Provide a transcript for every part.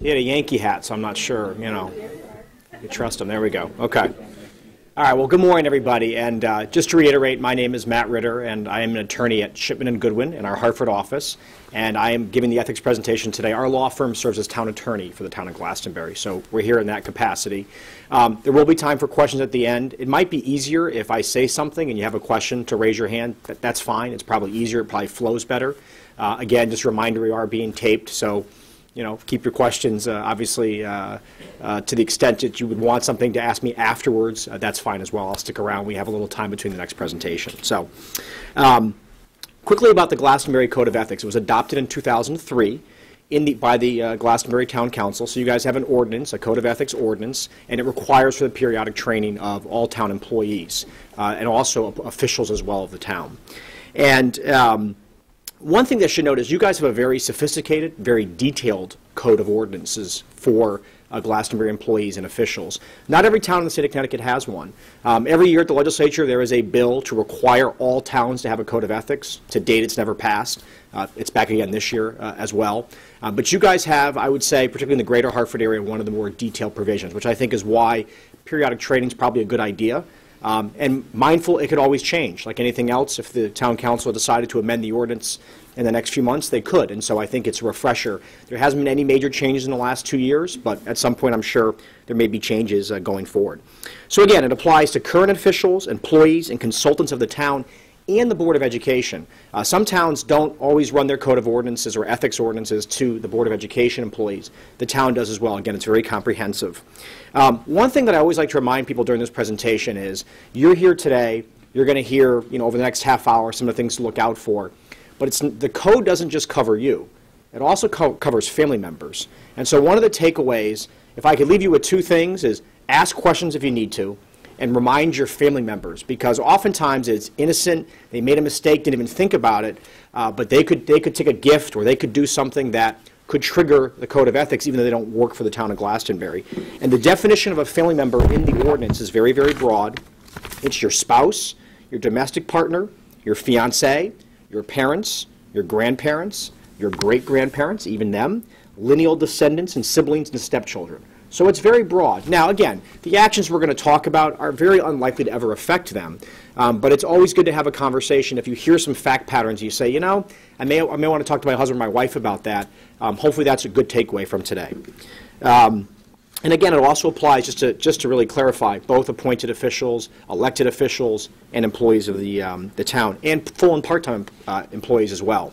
He had a Yankee hat, so I'm not sure, you know. You trust him. There we go. Okay. All right, well, good morning, everybody. And just to reiterate, my name is Matt Ritter, and I am an attorney at Shipman & Goodwin in our Hartford office. And I am giving the ethics presentation today. Our law firm serves as town attorney for the town of Glastonbury, so we're here in that capacity. There will be time for questions at the end. It might be easier if I say something and you have a question to raise your hand. That's fine. It's probably easier. It probably flows better. Again, just a reminder, we are being taped, so keep your questions, obviously, to the extent that you would want something to ask me afterwards. That's fine as well. I'll stick around. We have a little time between the next presentation. So, quickly about the Glastonbury Code of Ethics. It was adopted in 2003 by the Glastonbury Town Council. So you guys have an ordinance, a Code of Ethics ordinance, and it requires for the periodic training of all town employees and also officials as well of the town. And one thing that should note is you guys have a very sophisticated, very detailed code of ordinances for Glastonbury employees and officials. Not every town in the state of Connecticut has one. Every year at the legislature there is a bill to require all towns to have a code of ethics. To date it's never passed. It's back again this year as well. But you guys have, I would say, particularly in the greater Hartford area, one of the more detailed provisions, which I think is why periodic training is probably a good idea. And mindful, it could always change. Like anything else, if the town council decided to amend the ordinance in the next few months, they could. And so I think it's a refresher. There hasn't been any major changes in the last 2 years, but at some point I'm sure there may be changes going forward. So again, it applies to current officials, employees, and consultants of the town and the Board of Education. Some towns don't always run their code of ordinances or ethics ordinances to the Board of Education employees. The town does as well. Again, it's very comprehensive. One thing that I always like to remind people during this presentation is you're here today, you're going to hear over the next half hour some of the things to look out for. But the code doesn't just cover you. It also covers family members. And so one of the takeaways, if I could leave you with two things, is ask questions if you need to, and remind your family members, because oftentimes it's innocent, they made a mistake, didn't even think about it, but they could take a gift or they could do something that could trigger the code of ethics even though they don't work for the town of Glastonbury. And the definition of a family member in the ordinance is very, very broad. It's your spouse, your domestic partner, your fiancé, your parents, your grandparents, your great-grandparents, even them, lineal descendants and siblings and stepchildren. So it's very broad. Now, again, the actions we're going to talk about are very unlikely to ever affect them, but it's always good to have a conversation. If you hear some fact patterns, you say, I may want to talk to my husband or my wife about that. Hopefully that's a good takeaway from today. And again, it also applies, just to really clarify, both appointed officials, elected officials, and employees of the town, and full and part-time employees as well.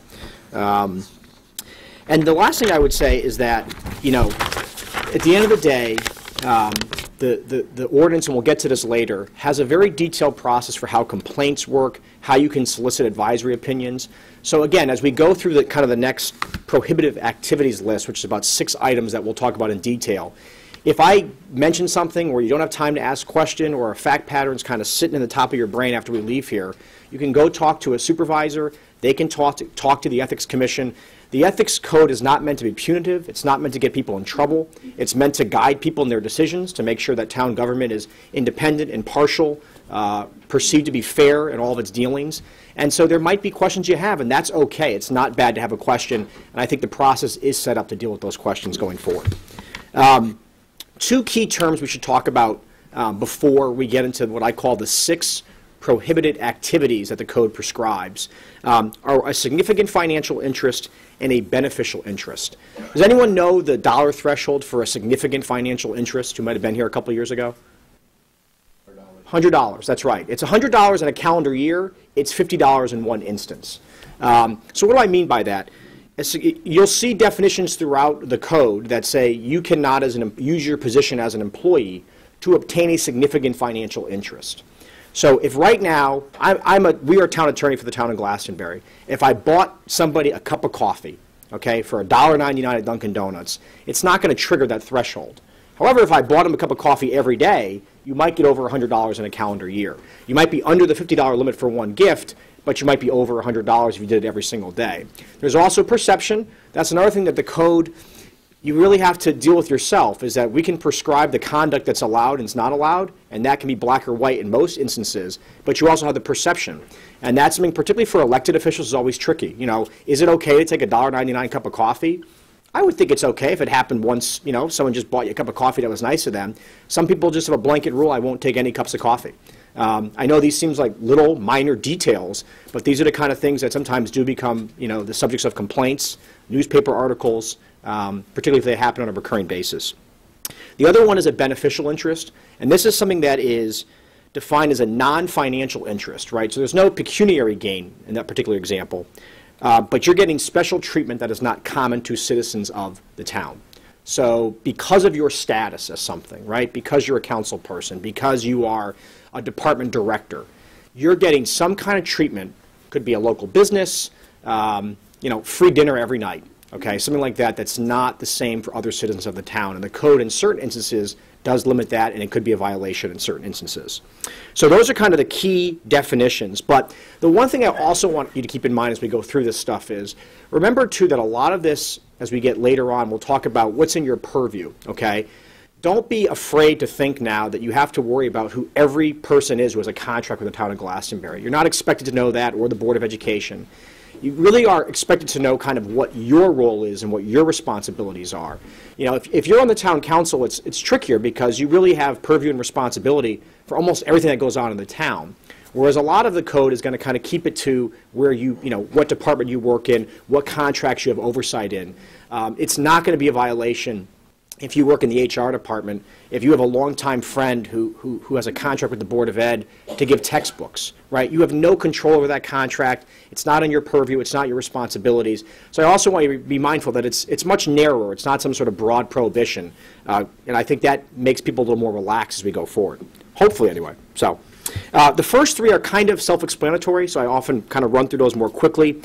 And the last thing I would say is that, at the end of the day, the ordinance, and we'll get to this later, has a very detailed process for how complaints work, how you can solicit advisory opinions. So again, as we go through the next prohibitive activities list, which is about 6 items that we'll talk about in detail, if I mention something where you don't have time to ask a question or a fact pattern's kind of sitting in the top of your brain after we leave here, you can go talk to a supervisor. They can talk to the Ethics Commission. The Ethics Code is not meant to be punitive. It's not meant to get people in trouble. It's meant to guide people in their decisions, to make sure that town government is independent, impartial, perceived to be fair in all of its dealings. And so there might be questions you have, and that's okay. It's not bad to have a question, and I think the process is set up to deal with those questions going forward. 2 key terms we should talk about before we get into what I call the 6 prohibited activities that the code prescribes are a significant financial interest and a beneficial interest. Does anyone know the dollar threshold for a significant financial interest who might have been here a couple of years ago? $100, that's right. It's $100 in a calendar year. It's $50 in one instance. So what do I mean by that? You'll see definitions throughout the code that say you cannot use your position as an employee to obtain a significant financial interest. So if right now, we are a town attorney for the town of Glastonbury. If I bought somebody a cup of coffee, okay, for $1.99 at Dunkin' Donuts, it's not going to trigger that threshold. However, if I bought them a cup of coffee every day, you might get over $100 in a calendar year. You might be under the $50 limit for one gift, but you might be over $100 if you did it every single day. There's also perception. That's another thing that the code, you really have to deal with yourself, is that we can prescribe the conduct that's allowed and is not allowed, and that can be black or white in most instances, but you also have the perception. And that's something, particularly for elected officials, is always tricky. Is it okay to take a $1.99 cup of coffee? I would think it's okay if it happened once, someone just bought you a cup of coffee that was nice to them. Some people just have a blanket rule, I won't take any cups of coffee. I know these seems like little minor details, but these are the kind of things that sometimes do become, the subjects of complaints, newspaper articles, particularly if they happen on a recurring basis. The other one is a beneficial interest, and this is something that is defined as a non-financial interest, right? So there's no pecuniary gain in that particular example, but you're getting special treatment that is not common to citizens of the town. So because of your status as something, right, because you're a council person, because you are a department director, you're getting some kind of treatment, could be a local business, free dinner every night, okay, something like that that's not the same for other citizens of the town. And the code in certain instances does limit that, and it could be a violation in certain instances. So those are kind of the key definitions. But the one thing I also want you to keep in mind as we go through this stuff is, remember too that a lot of this, as we get later on, we'll talk about what's in your purview, okay? Don't be afraid to think now that you have to worry about who every person is who has a contract with the town of Glastonbury. You're not expected to know that, or the Board of Education. You really are expected to know kind of what your role is and what your responsibilities are. If you're on the town council, it's trickier because you really have purview and responsibility for almost everything that goes on in the town. Whereas a lot of the code is going to kind of keep it to where what department you work in, what contracts you have oversight in. It's not going to be a violation if you work in the HR department, if you have a longtime friend who has a contract with the Board of Ed to give textbooks, right? You have no control over that contract. It's not in your purview. It's not your responsibilities. So I also want you to be mindful that it's much narrower. It's not some sort of broad prohibition. And I think that makes people a little more relaxed as we go forward. Hopefully, anyway. So the first three are kind of self-explanatory, so I often kind of run through those more quickly.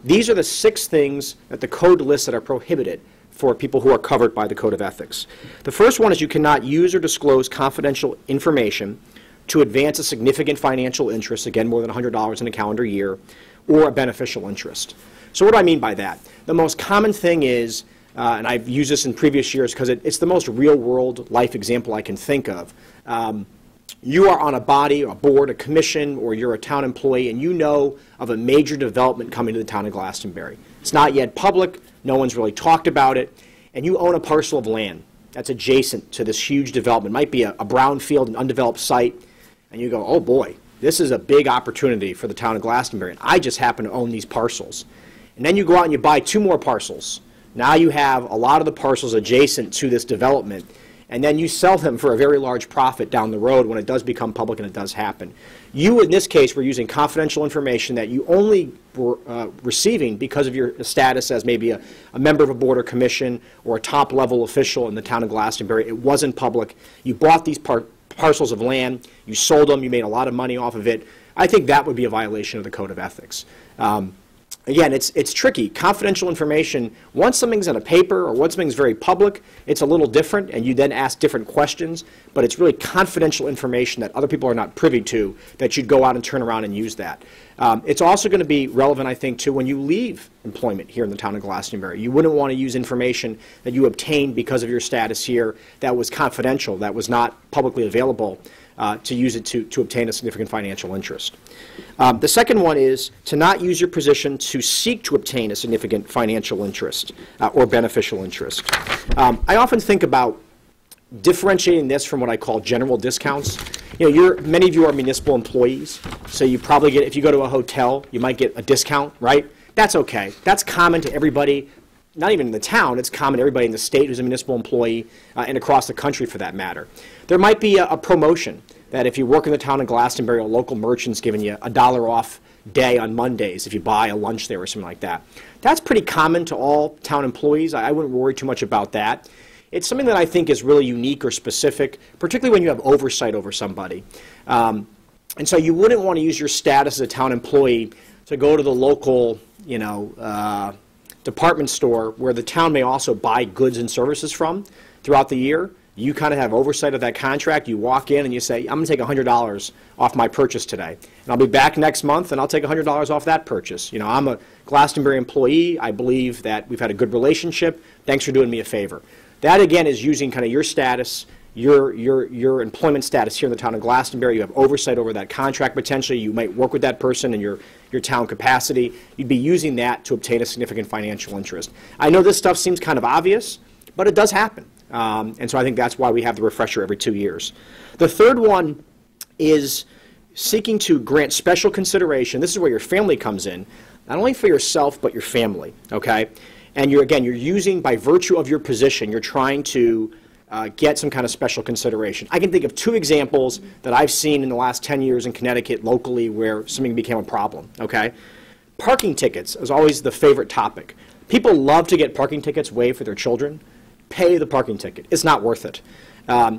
These are the 6 things that the code lists that are prohibited for people who are covered by the Code of Ethics. The first one is you cannot use or disclose confidential information to advance a significant financial interest, again, more than $100 in a calendar year, or a beneficial interest. So what do I mean by that? The most common thing is, and I've used this in previous years because it's the most real-world life example I can think of. You are on a body, a board, a commission, or you're a town employee, and you know of a major development coming to the town of Glastonbury. It's not yet public. No one's really talked about it. And you own a parcel of land that's adjacent to this huge development. It might be a brownfield, an undeveloped site. And you go, oh boy, this is a big opportunity for the town of Glastonbury. And I just happen to own these parcels. And then you go out and you buy 2 more parcels. Now you have a lot of the parcels adjacent to this development. And then you sell them for a very large profit down the road when it does become public, and it does happen. You, in this case, were using confidential information that you only were receiving because of your status as maybe a member of a board or commission or a top-level official in the town of Glastonbury. It wasn't public. You bought these parcels of land. You sold them. You made a lot of money off of it. I think that would be a violation of the Code of Ethics. Again, it's tricky. Confidential information, once something's in a paper or once something's very public, it's a little different, and you then ask different questions, but it's really confidential information that other people are not privy to that you'd go out and turn around and use that. It's also going to be relevant, I think, too, when you leave employment here in the town of Glastonbury. You wouldn't want to use information that you obtained because of your status here that was confidential, that was not publicly available, to use it to obtain a significant financial interest. The second one is to not use your position to seek to obtain a significant financial interest or beneficial interest. I often think about differentiating this from what I call general discounts. Many of you are municipal employees, so you probably get, if you go to a hotel, you might get a discount, right? That's okay. That's common to everybody, not even in the town, it's common to everybody in the state who's a municipal employee and across the country for that matter. There might be a promotion that if you work in the town of Glastonbury, a local merchant's giving you a $1 off day on Mondays if you buy a lunch there or something like that. That's pretty common to all town employees. I wouldn't worry too much about that. It's something that I think is really unique or specific, particularly when you have oversight over somebody. And so you wouldn't want to use your status as a town employee to go to the local, department store where the town may also buy goods and services from throughout the year. You kind of have oversight of that contract. You walk in and you say, I'm going to take $100 off my purchase today. And I'll be back next month and I'll take $100 off that purchase. I'm a Glastonbury employee. I believe that we've had a good relationship. Thanks for doing me a favor. That, again, is using kind of your status, your employment status here in the town of Glastonbury. You have oversight over that contract potentially. You might work with that person in your town capacity. You'd be using that to obtain a significant financial interest. I know this stuff seems kind of obvious, but it does happen. And so I think that's why we have the refresher every 2 years. The third one is seeking to grant special consideration. This is where your family comes in, not only for yourself, but your family, okay? And you're using, by virtue of your position, you're trying to get some kind of special consideration. I can think of 2 examples that I've seen in the last 10 years in Connecticut locally where something became a problem, okay? Parking tickets is always the favorite topic. People love to get parking tickets waived for their children. Pay the parking ticket. It's not worth it.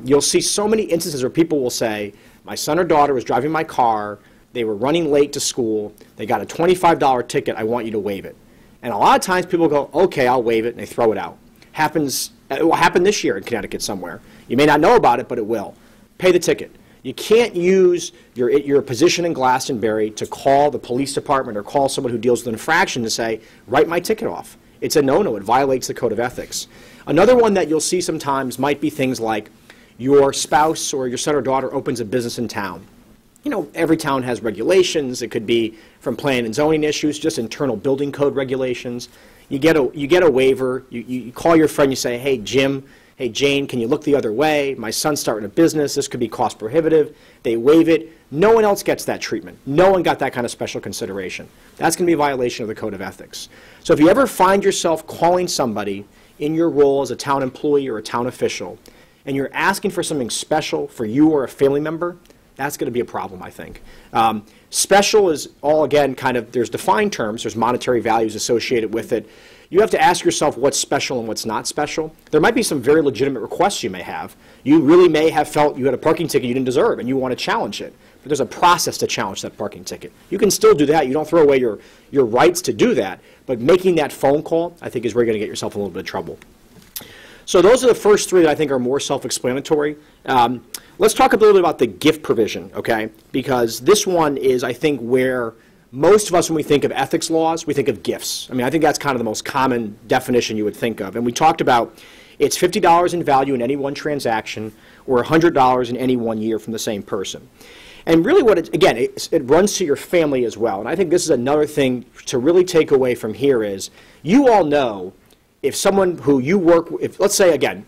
You'll see so many instances where people will say, my son or daughter was driving my car, they were running late to school, they got a $25 ticket, I want you to waive it. And a lot of times people go, okay, I'll waive it, and they throw it out. It will happen this year in Connecticut somewhere. You may not know about it, but it will. Pay the ticket. You can't use your position in Glastonbury to call the police department or call someone who deals with infraction to say, write my ticket off. It's a no-no. It violates the code of ethics. Another one that you'll see sometimes might be things like your spouse or your son or daughter opens a business in town. You know, every town has regulations. It could be from planning and zoning issues, just internal building code regulations. You get a waiver. You call your friend. You say, hey, Jim, hey, Jane, can you look the other way? My son's starting a business. This could be cost prohibitive. They waive it. No one else gets that treatment. No one got that kind of special consideration. That's going to be a violation of the code of ethics. So if you ever find yourself calling somebody in your role as a town employee or a town official, and you're asking for something special for you or a family member, that's going to be a problem, I think. Special is all, again, kind of, there's defined terms, there's monetary values associated with it. You have to ask yourself what's special and what's not special. There might be some very legitimate requests you may have. You really may have felt you had a parking ticket you didn't deserve and you want to challenge it. But there's a process to challenge that parking ticket. You can still do that. You don't throw away your rights to do that. But making that phone call, I think, is where you're going to get yourself in a little bit of trouble. So those are the first 3 that I think are more self-explanatory. Let's talk a little bit about the gift provision, okay? Because this one is, I think, where most of us, when we think of ethics laws, we think of gifts. I mean, I think that's kind of the most common definition you would think of. And we talked about it's $50 in value in any one transaction or $100 in any 1 year from the same person. And really what it runs to your family as well. And I think this is another thing to really take away from here is you all know if someone who you work with, let's say, again,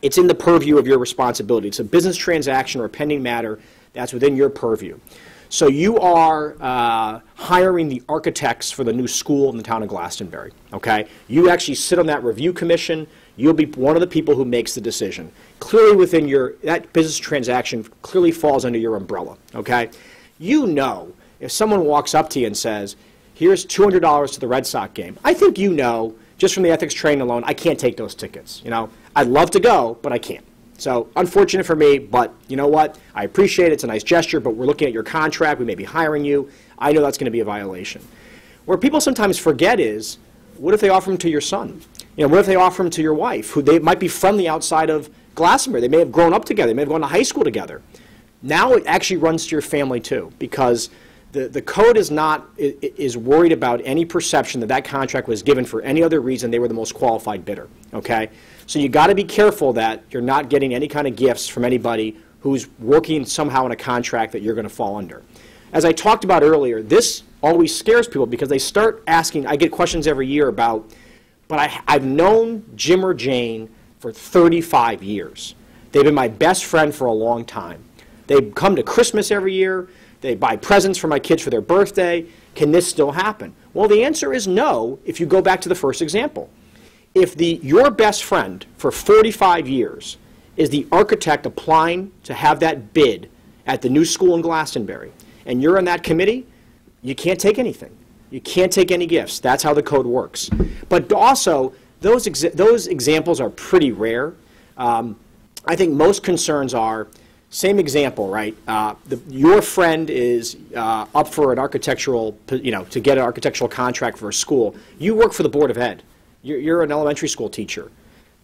it's in the purview of your responsibility. It's a business transaction or a pending matter that's within your purview. So you are hiring the architects for the new school in the town of Glastonbury, okay? You actually sit on that review commission. You'll be one of the people who makes the decision. Clearly within that business transaction clearly falls under your umbrella, okay? You know, if someone walks up to you and says, here's $200 to the Red Sox game, I think you know, just from the ethics training alone, I can't take those tickets, you know? I'd love to go, but I can't. So unfortunate for me, but you know what? I appreciate it. It's a nice gesture, but we're looking at your contract. We may be hiring you. I know that's going to be a violation. Where people sometimes forget is, what if they offer them to your son? You know, what if they offer them to your wife, who they might be friendly outside of Glastonbury? They may have grown up together. They may have gone to high school together. Now it actually runs to your family too, because the code is worried about any perception that that contract was given for any other reason they were the most qualified bidder, okay? So you got to be careful that you're not getting any kind of gifts from anybody who's working somehow in a contract that you're going to fall under. As I talked about earlier, this always scares people because they start asking, I get questions every year about, but I've known Jim or Jane for 35 years. They've been my best friend for a long time. They come to Christmas every year. They buy presents for my kids for their birthday. Can this still happen? Well, the answer is no if you go back to the first example. If your best friend for 45 years is the architect applying to have that bid at the new school in Glastonbury, and you're on that committee, you can't take anything. You can't take any gifts. That's how the code works. But also, those examples are pretty rare. I think most concerns are, same example, right? Your friend is up for an architectural, to get an architectural contract for a school. You work for the Board of Ed. You're an elementary school teacher.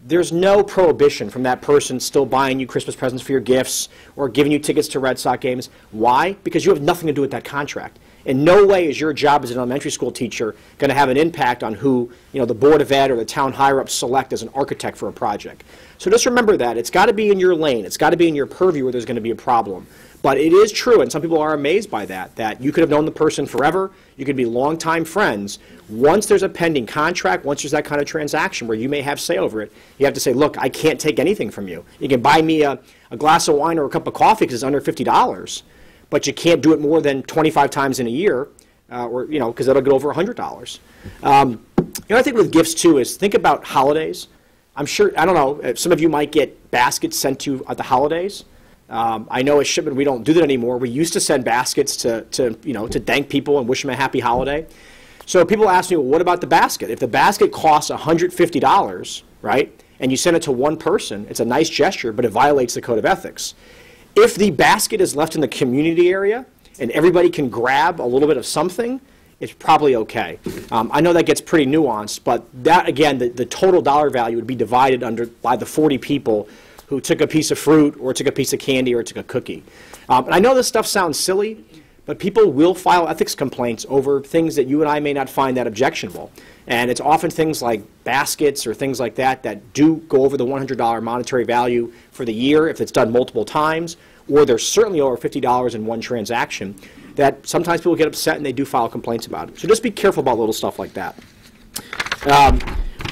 There's no prohibition from that person still buying you Christmas presents for your gifts or giving you tickets to Red Sox games. Why? Because you have nothing to do with that contract. In no way is your job as an elementary school teacher going to have an impact on who, the Board of Ed or the town higher-ups select as an architect for a project. So just remember that. It's got to be in your lane. It's got to be in your purview where there's going to be a problem. But it is true, and some people are amazed by that you could have known the person forever, you could be longtime friends. Once there's a pending contract, once there's that kind of transaction where you may have say over it, you have to say, look, I can't take anything from you. You can buy me a glass of wine or a cup of coffee because it's under $50, but you can't do it more than 25 times in a year, because that'll get over $100. I think with gifts, too, is think about holidays. I'm sure, I don't know, some of you might get baskets sent to you at the holidays. I know at Shipman we don't do that anymore. We used to send baskets to thank people and wish them a happy holiday. So people ask me, well, what about the basket? If the basket costs $150, right, and you send it to one person, it's a nice gesture, but it violates the code of ethics. If the basket is left in the community area and everybody can grab a little bit of something, it's probably okay. I know that gets pretty nuanced, but that, again, the total dollar value would be divided by the 40 people who took a piece of fruit or took a piece of candy or took a cookie. And I know this stuff sounds silly, but people will file ethics complaints over things that you and I may not find that objectionable. And it's often things like baskets or things like that that do go over the $100 monetary value for the year if it's done multiple times, or they're certainly over $50 in one transaction, that sometimes people get upset and they do file complaints about it. So just be careful about little stuff like that.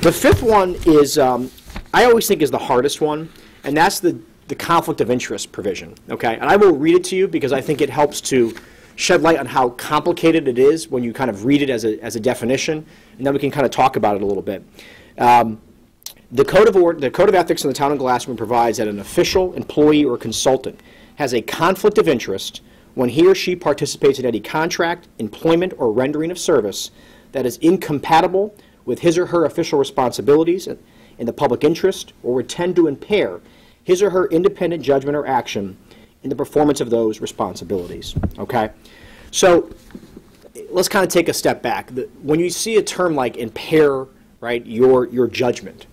The fifth one is, I always think is the hardest one, and that's the conflict of interest provision. Okay, and I will read it to you because I think it helps to shed light on how complicated it is when you kind of read it as a definition, and then we can kind of talk about it a little bit. The Code of Ethics in the Town of Glastonbury provides that an official, employee, or consultant has a conflict of interest when he or she participates in any contract, employment, or rendering of service that is incompatible with his or her official responsibilities in the public interest, or would tend to impair his or her independent judgment or action in the performance of those responsibilities. Okay? So let's kind of take a step back. When you see a term like impair, right, your judgment,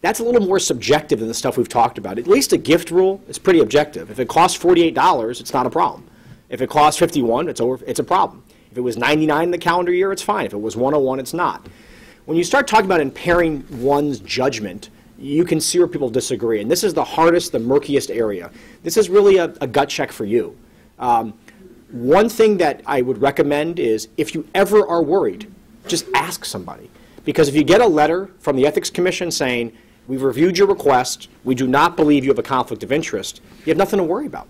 that's a little more subjective than the stuff we've talked about. At least a gift rule is pretty objective. If it costs $48, it's not a problem. If it costs $51, it's a problem. If it was $99 in the calendar year, it's fine. If it was $101, it's not. When you start talking about impairing one's judgment, you can see where people disagree. And this is the hardest, the murkiest area. This is really a gut check for you. One thing that I would recommend is if you ever are worried, just ask somebody. Because if you get a letter from the Ethics Commission saying, we've reviewed your request, we do not believe you have a conflict of interest, you have nothing to worry about.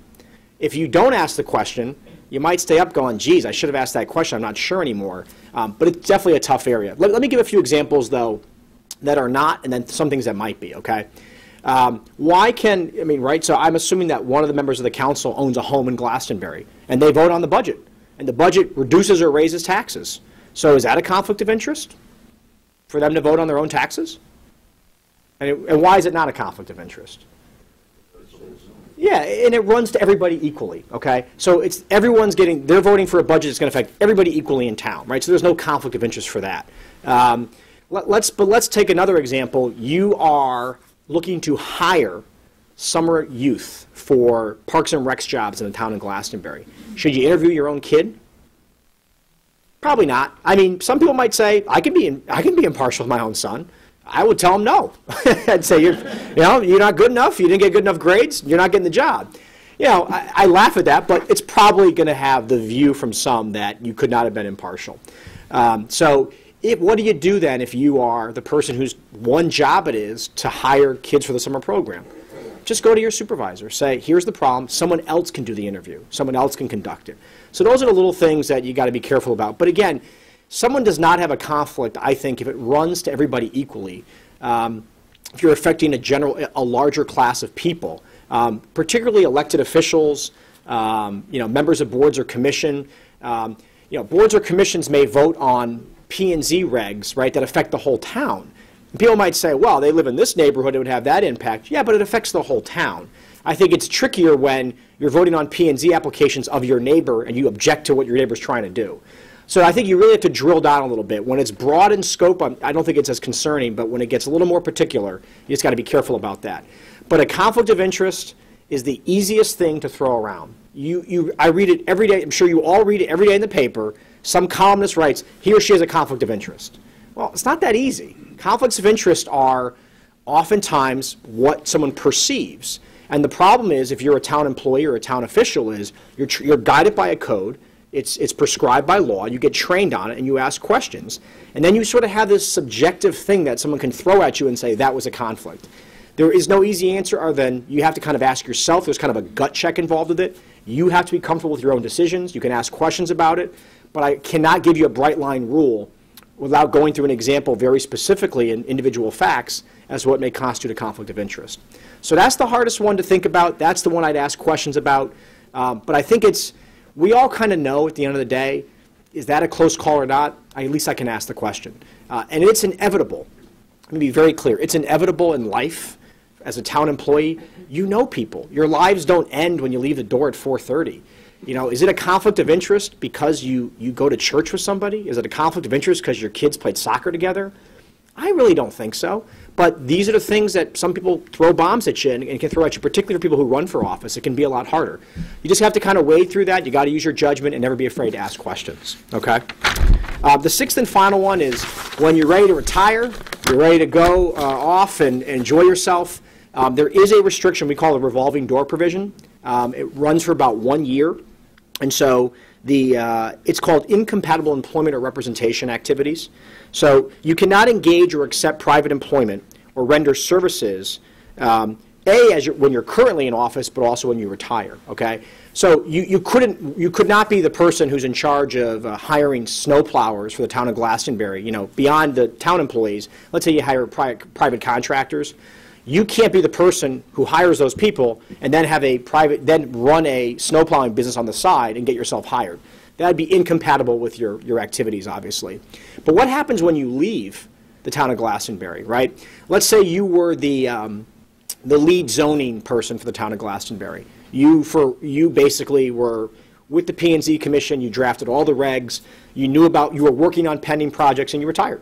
If you don't ask the question, you might stay up going, geez, I should have asked that question, I'm not sure anymore. But it's definitely a tough area. Let me give a few examples, though, that are not, and then some things that might be, okay? So I'm assuming that one of the members of the council owns a home in Glastonbury, and they vote on the budget, and the budget reduces or raises taxes. So is that a conflict of interest for them to vote on their own taxes? And why is it not a conflict of interest? Yeah, and it runs to everybody equally, okay? So they're voting for a budget that's going to affect everybody equally in town, right? So there's no conflict of interest for that. Let's take another example. You are looking to hire summer youth for Parks and Recs jobs in the town of Glastonbury. Should you interview your own kid? Probably not. I mean, some people might say, I can be impartial with my own son. I would tell him no. I'd say, you're not good enough, you didn't get good enough grades, you're not getting the job. I laugh at that, but it's probably going to have the view from some that you could not have been impartial. What do you do then if you are the person whose one job it is to hire kids for the summer program? Just go to your supervisor. Say, here's the problem. Someone else can do the interview. Someone else can conduct it. So those are the little things that you got to be careful about. But again, someone does not have a conflict, I think, if it runs to everybody equally. If you're affecting a larger class of people, particularly elected officials, members of boards or commission. Boards or commissions may vote on P&Z regs, right, that affect the whole town. And people might say, well, they live in this neighborhood, it would have that impact. Yeah, but it affects the whole town. I think it's trickier when you're voting on P&Z applications of your neighbor and you object to what your neighbor's trying to do. So I think you really have to drill down a little bit. When it's broad in scope, I don't think it's as concerning, but when it gets a little more particular, you just got to be careful about that. But a conflict of interest is the easiest thing to throw around. I read it every day. I'm sure you all read it every day in the paper. Some columnist writes, he or she has a conflict of interest. Well, it's not that easy. Conflicts of interest are oftentimes what someone perceives. And the problem is, if you're a town employee or a town official, is you're guided by a code. It's prescribed by law. You get trained on it, and you ask questions. And then you sort of have this subjective thing that someone can throw at you and say, that was a conflict. There is no easy answer other than you have to kind of ask yourself. There's kind of a gut check involved with it. You have to be comfortable with your own decisions. You can ask questions about it. But I cannot give you a bright line rule without going through an example very specifically in individual facts as to what may constitute a conflict of interest. So that's the hardest one to think about. That's the one I'd ask questions about. But I think we all kind of know at the end of the day, is that a close call or not? At least I can ask the question. And it's inevitable. Let me be very clear. It's inevitable in life. As a town employee, you know people. Your lives don't end when you leave the door at 4:30. Is it a conflict of interest because you go to church with somebody? Is it a conflict of interest because your kids played soccer together? I really don't think so. But these are the things that some people throw bombs at you and can throw at you, particularly for people who run for office. It can be a lot harder. You just have to kind of wade through that. You got to use your judgment and never be afraid to ask questions. Okay? The sixth and final one is when you're ready to retire, you're ready to go off and enjoy yourself. There is a restriction we call a revolving door provision. It runs for about 1 year. And so it's called incompatible employment or representation activities. So you cannot engage or accept private employment or render services, when you're currently in office, but also when you retire. Okay? So you could not be the person who's in charge of hiring snowplowers for the town of Glastonbury. Beyond the town employees. Let's say you hire private contractors. You can't be the person who hires those people and then then run a snowplowing business on the side and get yourself hired. That'd be incompatible with your activities, obviously. But what happens when you leave the town of Glastonbury, right? Let's say you were the lead zoning person for the town of Glastonbury. You basically were with the P&Z Commission. You drafted all the regs. You were working on pending projects, and you retired.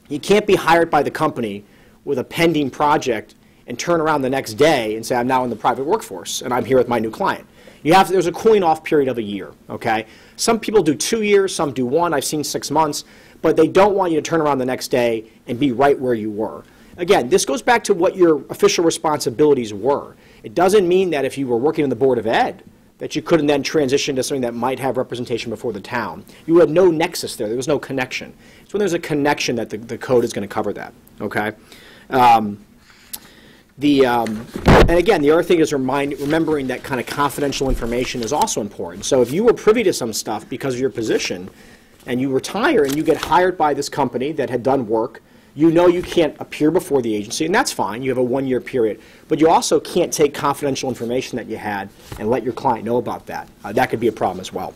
You can't be hired by the company with a pending project and turn around the next day and say, I'm now in the private workforce and I'm here with my new client. There's a cooling off period of a year, okay? Some people do 2 years, some do 1, I've seen 6 months, but they don't want you to turn around the next day and be right where you were. Again, this goes back to what your official responsibilities were. It doesn't mean that if you were working in the Board of Ed that you couldn't then transition to something that might have representation before the town. You had no nexus there. There was no connection. It's when there's a connection that the code is going to cover that, okay? And again, the other thing is remembering that kind of confidential information is also important. So if you were privy to some stuff because of your position and you retire and you get hired by this company that had done work, you can't appear before the agency, and that's fine. You have a 1 year period. But you also can't take confidential information that you had and let your client know about that. That could be a problem as well.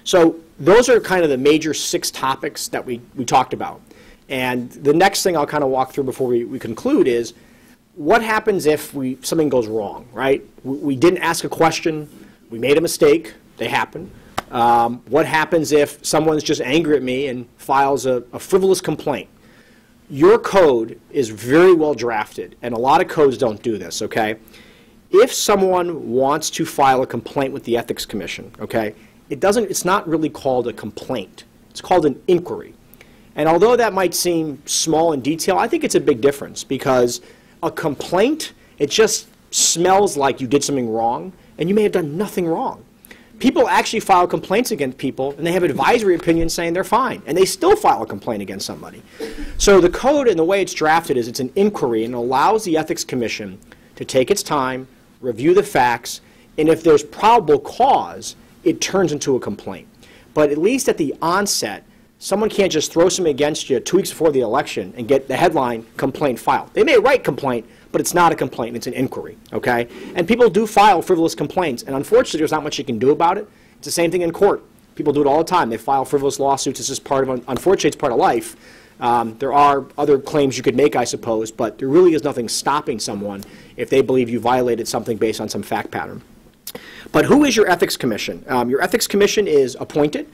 So those are kind of the major 6 topics that we talked about. And the next thing I'll kind of walk through before we conclude is what happens if something goes wrong, right? We didn't ask a question. We made a mistake. They happen. What happens if someone's just angry at me and files a frivolous complaint? Your code is very well drafted, and a lot of codes don't do this, okay? If someone wants to file a complaint with the Ethics Commission, okay, it's not really called a complaint. It's called an inquiry. And although that might seem small in detail, I think it's a big difference because a complaint, it just smells like you did something wrong, and you may have done nothing wrong. People actually file complaints against people, and they have advisory opinions saying they're fine, and they still file a complaint against somebody. So the code and the way it's drafted is it's an inquiry, and it allows the Ethics Commission to take its time, review the facts, and if there's probable cause, it turns into a complaint. But at least at the onset, someone can't just throw something against you 2 weeks before the election and get the headline, complaint filed. They may write complaint, but it's not a complaint, it's an inquiry, okay? And people do file frivolous complaints, and unfortunately there's not much you can do about it. It's the same thing in court. People do it all the time. They file frivolous lawsuits. It's just unfortunately it's part of life. There are other claims you could make, I suppose, but there really is nothing stopping someone if they believe you violated something based on some fact pattern. But who is your Ethics Commission? Your Ethics Commission is appointed.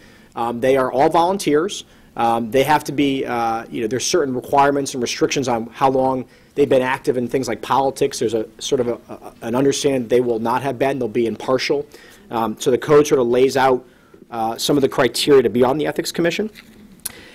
They are all volunteers. They have to be, there's certain requirements and restrictions on how long they've been active in things like politics, there's a sort of an understanding that they will not have been, they'll be impartial. So the code sort of lays out some of the criteria to be on the Ethics Commission.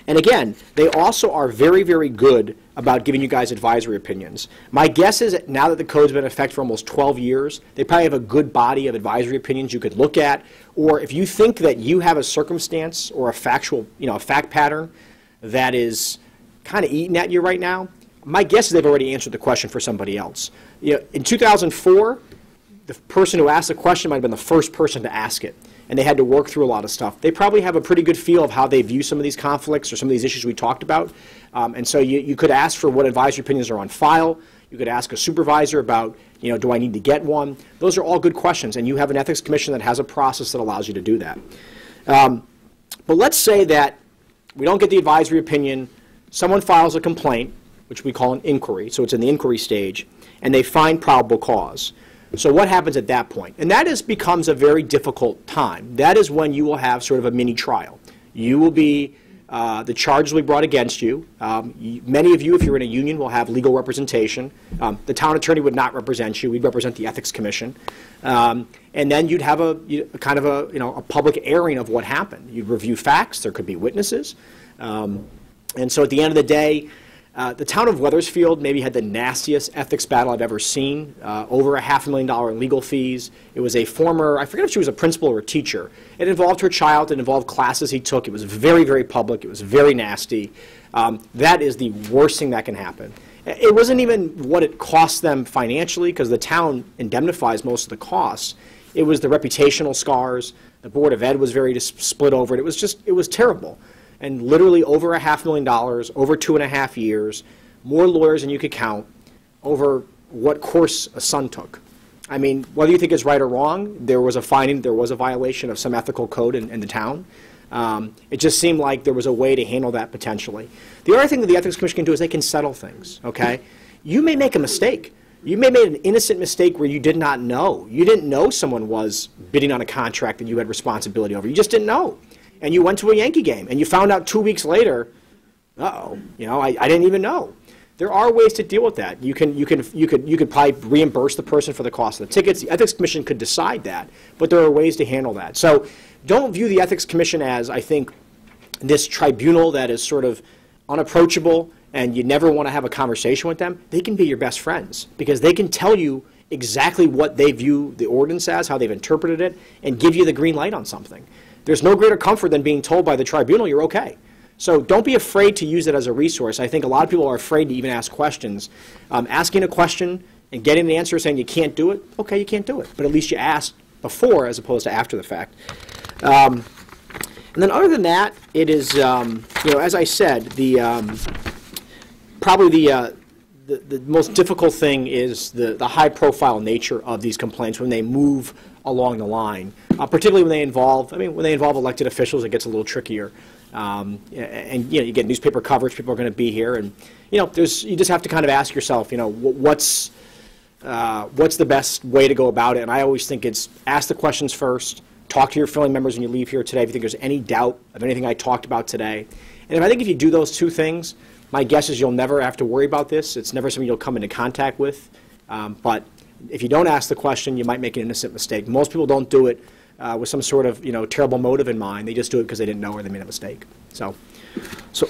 And again, they also are very, very good about giving you guys advisory opinions. My guess is that now that the code's been in effect for almost 12 years, they probably have a good body of advisory opinions you could look at. Or if you think that you have a circumstance or a factual, a fact pattern that is kind of eating at you right now, my guess is they've already answered the question for somebody else. In 2004, the person who asked the question might have been the first person to ask it, and they had to work through a lot of stuff. They probably have a pretty good feel of how they view some of these conflicts or some of these issues we talked about. And so you could ask for what advisory opinions are on file. You could ask a supervisor about, do I need to get one? Those are all good questions, and you have an ethics commission that has a process that allows you to do that. But let's say that we don't get the advisory opinion, someone files a complaint, which we call an inquiry, so it's in the inquiry stage, and they find probable cause. So what happens at that point? And that becomes a very difficult time. That is when you will have sort of a mini trial. You will be, the charges will be brought against you. Many of you, if you're in a union, will have legal representation. The town attorney would not represent you. We'd represent the Ethics Commission. And then you'd have a public airing of what happened. You'd review facts. There could be witnesses. And so at the end of the day, the town of Wethersfield maybe had the nastiest ethics battle I've ever seen, over $500,000 in legal fees. It was a former, I forget if she was a principal or a teacher. It involved her child. It involved classes he took. It was very, very public. It was very nasty. That is the worst thing that can happen. It wasn't even what it cost them financially, because the town indemnifies most of the costs. It was the reputational scars. The Board of Ed was very split over it. It was terrible. And literally over $500,000, over 2.5 years, more lawyers than you could count, over what course a son took. I mean, whether you think it's right or wrong, there was a finding, there was a violation of some ethical code in the town. It just seemed like there was a way to handle that potentially. The other thing that the Ethics Commission can do is they can settle things, okay? You may make a mistake. You may make an innocent mistake where you did not know. You didn't know someone was bidding on a contract that you had responsibility over. You just didn't know. And you went to a Yankee game, and you found out 2 weeks later, I didn't even know. There are ways to deal with that. You could probably reimburse the person for the cost of the tickets. The Ethics Commission could decide that, but there are ways to handle that. So don't view the Ethics Commission as, I think, this tribunal that is sort of unapproachable and you never want to have a conversation with them. They can be your best friends because they can tell you exactly what they view the ordinance as, how they've interpreted it, and give you the green light on something. There's no greater comfort than being told by the tribunal you're okay. So don't be afraid to use it as a resource. I think a lot of people are afraid to even ask questions. Asking a question and getting an answer saying you can't do it, okay, you can't do it. But at least you asked before as opposed to after the fact. And then other than that, it is, as I said, probably the most difficult thing is the high-profile nature of these complaints when they move along the line, particularly when they involve elected officials. It gets a little trickier, and you get newspaper coverage. People are going to be here, and you just have to kind of ask yourself, what's the best way to go about it? And I always think it's ask the questions first. Talk to your family members when you leave here today if you think there's any doubt of anything I talked about today. And I think if you do those two things, my guess is you'll never have to worry about this. It's never something you'll come into contact with. But if you don't ask the question, you might make an innocent mistake. Most people don't do it with some sort of terrible motive in mind. They just do it because they didn't know or they made a mistake. So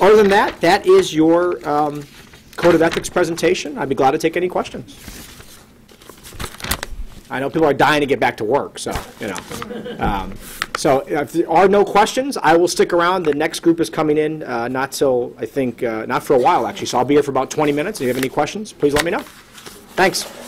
other than that, that is your Code of Ethics presentation. I'd be glad to take any questions. I know people are dying to get back to work, so So if there are no questions, I will stick around. The next group is coming in not till, I think, not for a while, actually. So I'll be here for about 20 minutes. If you have any questions, please let me know. Thanks.